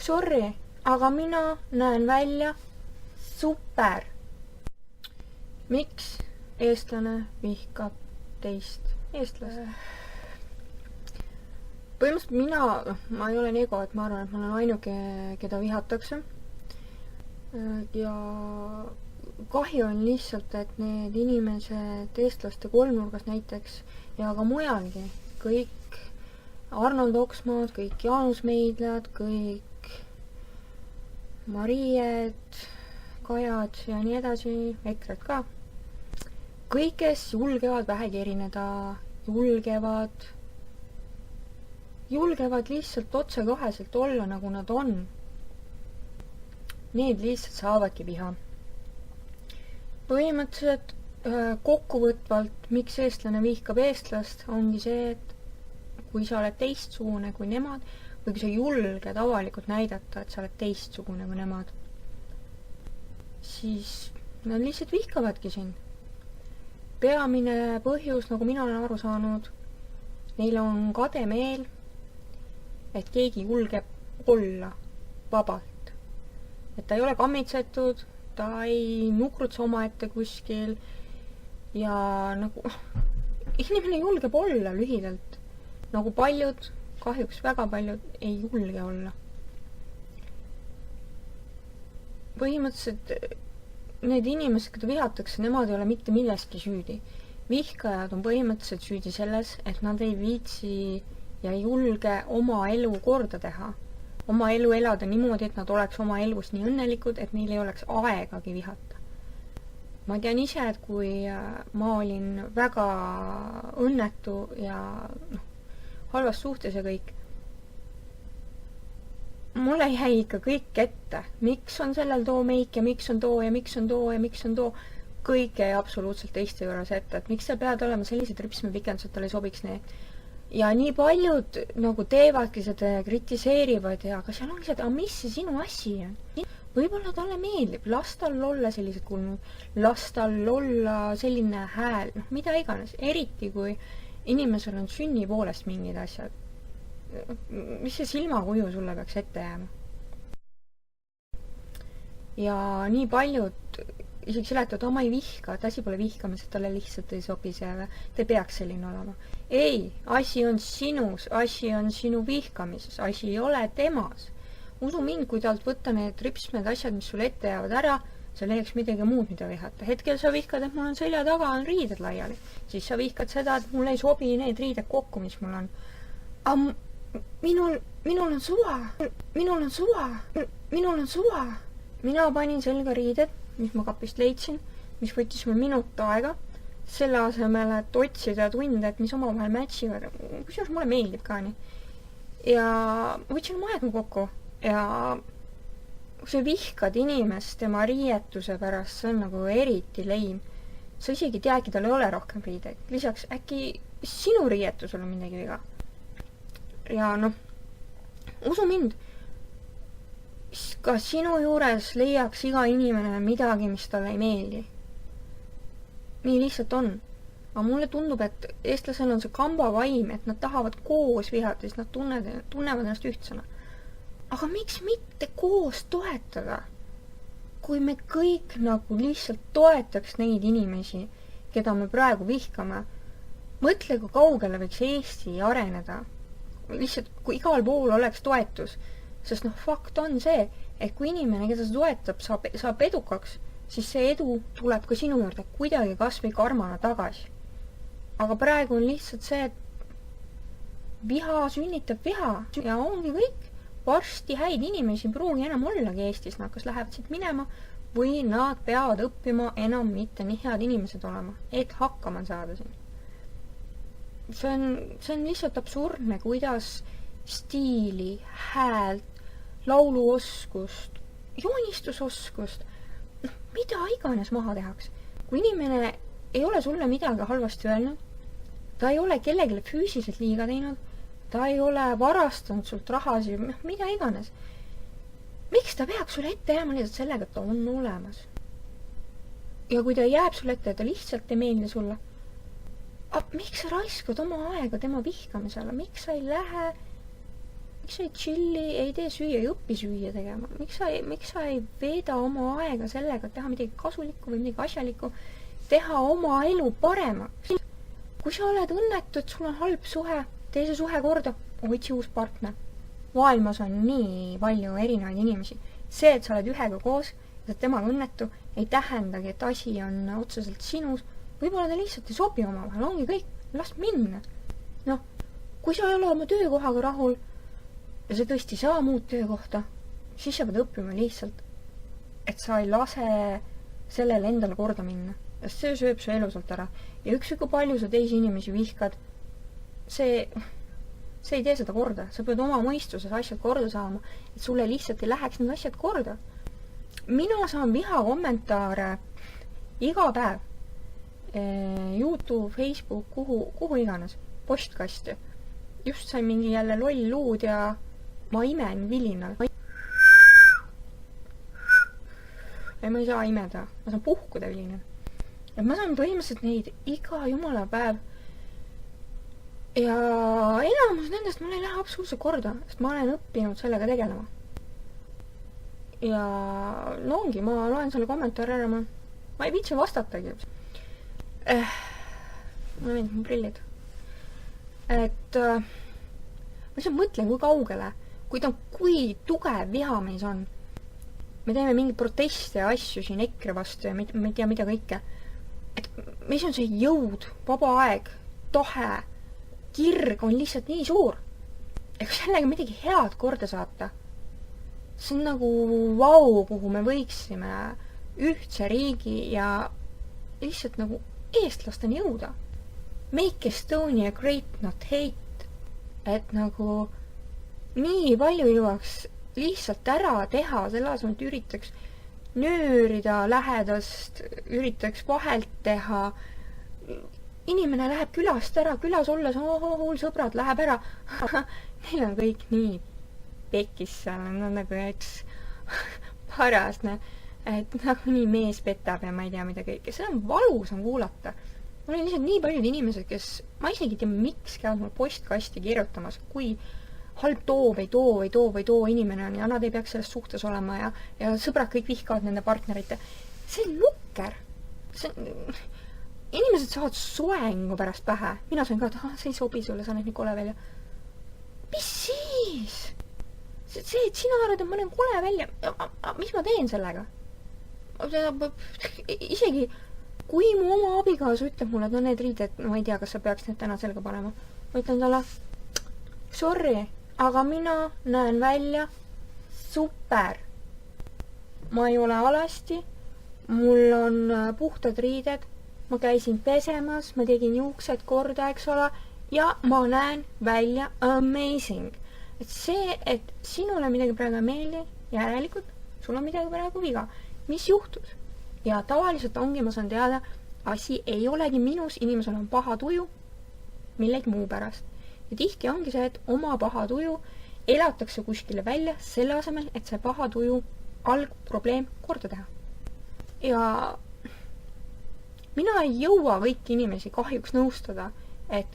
sorry, aga mina näen välja super. Miks eestlane vihkab teist eestlast? Põhimõtteliselt ma ei ole nii ego, et ma arvan, et ma olen ainuke, keda vihatakse. Ja kahju on lihtsalt, et need inimesed eestlaste kolmnurgas näiteks ja ka mujalgi, kõik Arnold Oksmaad, kõik Jaanus Meidlad, kõik Maried, Kajad ja nii edasi, EKRE-d ka. Kõik, kes julgevad vähegi erineda, julgevad lihtsalt otsekoheselt olla, nagu nad on. Need lihtsalt saavadki viha. Põhimõtteliselt kokkuvõtvalt, miks eestlane vihkab eestlast, ongi see, et kui sa oled teistsugune kui nemad või kui sa julged avalikult näidata, et sa oled teistsugune kui nemad, siis nad lihtsalt vihkavadki sind. Peamine põhjus, nagu mina olen aru saanud, neil on kade meel, et keegi julgeb olla vabalt. Et ta ei ole kammitsetud, ta ei nukrutse omaette kuskil ja nagu inimene julgeb olla lühidalt. Nagu paljud, kahjuks väga paljud ei julge olla. Põhimõtteliselt need inimesed, keda vihatakse, nemad ei ole mitte milleski süüdi. Vihkajad on põhimõtteliselt süüdi selles, et nad ei viitsi ja ei julge oma elu korda teha. Oma elu elada niimoodi, et nad oleks oma elus nii õnnelikud, et neil ei oleks aegagi vihata. Ma tean ise, et kui ma olin väga õnnetu ja halvas suhtes ja kõik, mulle jäi ikka kõik ette. Miks on sellel too meik ja miks on too ja miks on too ja miks on too. Kõik jäi absoluutselt teiste juures ette, et miks sa pead olema sellised ripsmepikendused, tal ei sobiks need. Ja nii paljud nagu teevadki seda ja kritiseerivad ja aga seal ongi seda, mis see sinu asi on? Võib-olla talle meeldib, las tal olla sellised kulnud, las tal olla selline hääl, mida iganes, eriti kui inimesel on sünni poolest mingid asjad. Mis see silmakuju sulle peaks ette jääma? Ja nii paljud isegi seletavad, ma ei vihka, et asi pole vihkamas, et talle lihtsalt ei sobi see, te peaks selline olema. Ei, asi on sinus, asi on sinu vihkamises, asi ei ole temas. Usu mind, kui talt võtta need ripsmed asjad, mis sulle ette jäävad ära, sa leiaks midagi muud, mida vihata. Hetkel sa vihkad, et mul on selja taga on riided laiali. Siis sa vihkad seda, et mul ei sobi need riided kokku, mis mul on. Minul on suva. Minul on suva. Mina panin selga riided, mis ma kapist leidsin, mis võttis mul minut aega, selle asemel, et otsida tunde, et mis omavahel matchivad. Kusjuures mulle meeldib ka nii. Ja võtsin oma aega kokku. Ja kui sa vihkad inimest tema riietuse pärast, see on nagu eriti leim. Sa isegi teadki, tal ei ole rohkem riideid. Lisaks äkki sinu riietusel on midagi viga. Ja usu mind, ka sinu juures leiaks iga inimene midagi, mis talle ei meeldi. Nii lihtsalt on. Aga mulle tundub, et eestlasel on see kambavaim, et nad tahavad koos vihata, siis nad tunnevad ennast ühtsena. Aga miks mitte koos toetada? Kui me kõik nagu lihtsalt toetaks neid inimesi, keda me praegu vihkame, mõtle, kui kaugele võiks Eesti areneda. Lihtsalt, kui igal pool oleks toetus, sest fakt on see, et kui inimene, keda sa toetab, saab edukaks, siis see edu tuleb ka sinu juurde kuidagi kas või karmana tagasi. Aga praegu on lihtsalt see, et viha sünnitab viha ja ongi kõik. Varsti häid inimesi pruugi enam ollagi Eestis, nad kas lähevad siit minema või nad peavad õppima enam mitte nii head inimesed olema, et hakkama saada siin. See on lihtsalt absurdne, kuidas stiili, häält, lauluoskust, joonistusoskust, mida iganes maha tehaks. Kui inimene ei ole sulle midagi halvasti öelnud, ta ei ole kellelegi füüsiliselt liiga teinud, ta ei ole varastanud sult rahasi, mida iganes. Miks ta peaks sulle ette jääma lihtsalt sellega, et ta on olemas? Ja kui ta jääb sulle ette, ta lihtsalt ei meeldi sulle, miks sa raiskad oma aega tema vihkamisele? Miks sa ei lähe miks sa ei chilli, ei tee süüa, ei õpi süüa tegema? Miks sa ei veeda oma aega sellega, teha midagi kasulikku või midagi asjalikku, teha oma elu paremaks? Kui sa oled õnnetu, et sul on halb suhe, tee see suhe korda, otsi uus partner. Maailmas on nii palju erinevaid inimesi. See, et sa oled ühega koos ja sa temaga õnnetu, ei tähendagi, et asi on otseselt sinus. Võib-olla ta lihtsalt ei sobi omavahel, ongi kõik, las minna. Noh, kui sa ei ole oma töökohaga rahul ja sa tõesti saa muud töökohta, siis sa pead õppima lihtsalt, et sa ei lase sellele endale korda minna. Sest see sööb su elu sealt ära. Ja kui palju sa teisi inimesi vihkad, see ei tee seda korda. Sa pead oma mõistuses asjad korda saama, et sulle lihtsalt ei läheks need asjad korda. Mina saan viha kommentaare iga päev. YouTube, Facebook, kuhu iganes. Postkasti. Just sain mingi jälle loll luud ja ma imen vilinal. Ma ei saa imeda. Ma saan puhkuda vilinal. Et ma saan põhimõtteliselt neid iga jumala päev. Ja enamus nendest mul ei lähe absoluutselt korda, sest ma olen õppinud sellega tegelema. Ja no ongi, ma loen selle kommentaari ära, ma ei viitsi vastatagi. Ma meeldib mu prillid. Et ma lihtsalt mõtlen, kui kaugele, kui tugev viha meis on. Me teeme mingi proteste ja asju siin EKRE vastu ja me ei tea mida kõike. Et meis on see jõud, vaba aeg, tahe, kirg on lihtsalt nii suur. Ja kui sellega midagi head korda saata, see on nagu vau, kuhu me võiksime ühtse riigi ja lihtsalt nagu eestlasteni jõuda. Make Estonia great, not hate. Et nagu nii palju jõuaks lihtsalt ära teha, selle asemel, et üritaks nöörida lähedast, üritaks vahelt teha. Inimene läheb külast ära, külas olles, sõbrad läheb ära. Neil on kõik nii pekis seal, on nagu üks paras, et nagu nii mees petab ja ma ei tea mida kõike. See on valus on kuulata. Mul on lihtsalt nii paljud inimesed, kes ma isegi tea, miks käivad mul postkasti kirjutamas, kui halb ei too inimene on ja nad ei peaks selles suhtes olema ja sõbrad kõik vihkavad nende partnerite. See on nukker. Inimesed saavad soengu pärast pähe. Mina sain ka, et see ei sobi sulle, sa näed nii kole välja. Mis siis? See, et sina arvad, et ma näen kole välja. Mis ma teen sellega? Isegi kui mu oma abikaasa ütleb mulle, et no need riided, ma ei tea, kas sa peaks need täna selga panema. Ma ütlen talle, sorry, aga mina näen välja super. Ma ei ole alasti, mul on puhtad riided, ma käisin pesemas, ma tegin juuksed korda, eks ole, ja ma näen välja amazing. Et see, et sinule midagi praegu meeldi, järelikult sul on midagi praegu viga. Mis juhtus? Ja tavaliselt ongi, ma saan teada, asi ei olegi minus, inimesel on paha tuju millegi muu pärast. Ja tihti ongi see, et oma paha tuju elatakse kuskile välja selle asemel, et see paha tuju algprobleem korda teha. Ja mina ei jõua kõiki inimesi kahjuks nõustada, et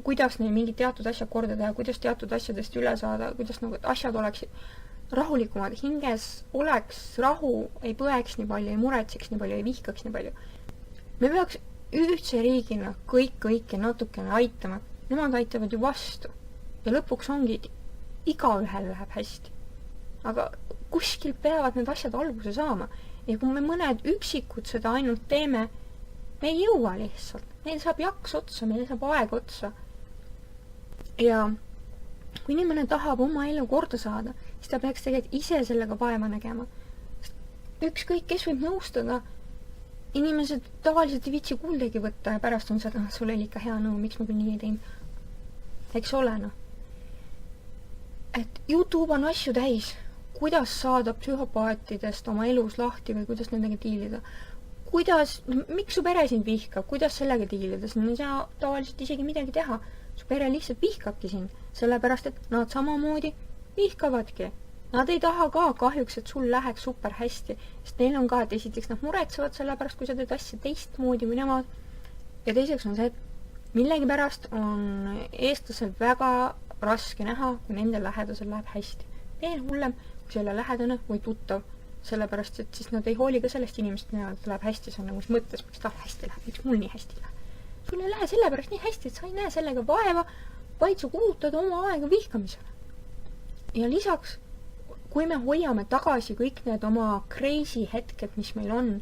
kuidas neil mingid teatud asjad korda teha, kuidas teatud asjadest üle saada, kuidas nagu asjad oleksid rahulikumad, hinges oleks rahu, ei põeks nii palju, ei muretseks nii palju, ei vihkaks nii palju. Me peaks ühtse riigina kõike natukene aitama. Nemad aitavad ju vastu. Ja lõpuks ongi, igaühel läheb hästi. Aga kuskil peavad need asjad alguse saama. Ja kui me mõned üksikud seda ainult teeme, me ei jõua lihtsalt. Meil saab jaks otsa, meil saab aeg otsa. Ja kui inimene tahab oma elu korda saada, siis ta peaks tegelikult ise sellega vaeva nägema. Ükskõik, kes võib nõustada, inimesed tavaliselt ei viitsi kuuldegi võtta ja pärast on seda, sul oli ikka hea nõu, miks ma küll nii ei teinud. Eks ole, no. Et YouTube on asju täis, kuidas saada psühhopaatidest oma elus lahti või kuidas nendega diilida. Miks su pere sind vihkab, kuidas sellega diilida, siis ei saa tavaliselt isegi midagi teha. Su pere lihtsalt vihkabki sind, sellepärast, et nad samamoodi vihkavadki. Nad ei taha ka kahjuks, et sul läheks super hästi, sest neil on ka, et esiteks nad muretsevad sellepärast, kui sa teed asja teistmoodi kui nemad. Ja teiseks on see, et millegi pärast on eestlasel väga raske näha, kui nende lähedasel läheb hästi. Veel hullem, kui selle lähedane või tuttav, sellepärast, et siis nad ei hooli ka sellest inimest, et läheb hästi, see on nagu mõttes, miks tal hästi läheb, miks mul nii hästi läheb. Sul ei lähe sellepärast nii hästi, et sa ei näe sellega vaeva, vaid sa kulutad oma aega vihkamisele. Ja lisaks, kui me hoiame tagasi kõik need oma crazy hetked, mis meil on,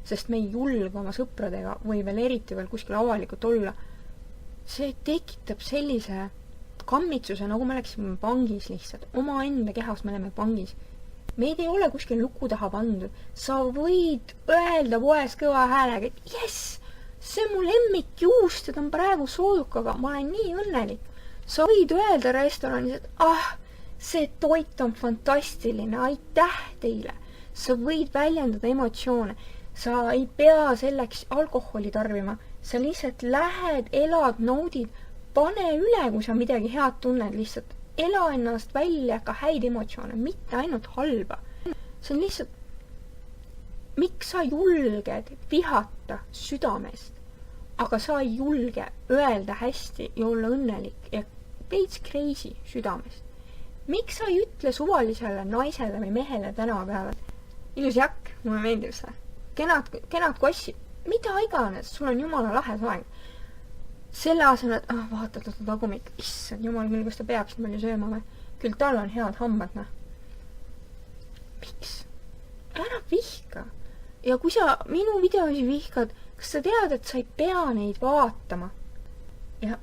sest me ei julge oma sõpradega või veel eriti veel kuskil avalikult olla, see tekitab sellise kammitsuse, nagu me oleksime pangis lihtsalt. Oma enda kehas me oleme pangis. Meid ei ole kuskil luku taha pandud. Sa võid öelda poes kõva häälega, et yes, see on mu lemmikjuust, et on praegu soodukaga, ma olen nii õnnelik. Sa võid öelda restoranis, et see toit on fantastiline, aitäh teile. Sa võid väljendada emotsioone. Sa ei pea selleks alkoholi tarbima. Sa lihtsalt lähed, elad, naudid, pane üle, kui sa midagi head tunned lihtsalt. Ela ennast välja ka häid emotsioone, mitte ainult halba. See on lihtsalt, miks sa julged vihata südamest, aga sa ei julge öelda hästi ja olla õnnelik ja veits crazy südamest. Miks sa ei ütle suvalisele naisele või mehele tänava peal, et ilus jakk, mulle meeldib see, kenad kossid, mida iganes, sul on jumala lahe soeng. Selle asemel, et vaata tagumik, issand jumal küll, kas ta peab siin palju sööma või? Küll tal on head hambad, Miks? Ära vihka. Ja kui sa minu videosi vihkad, kas sa tead, et sa ei pea neid vaatama? Ja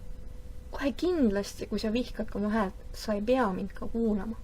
kohe kindlasti, kui sa vihkad ka mu häält, sa ei pea mind ka kuulama.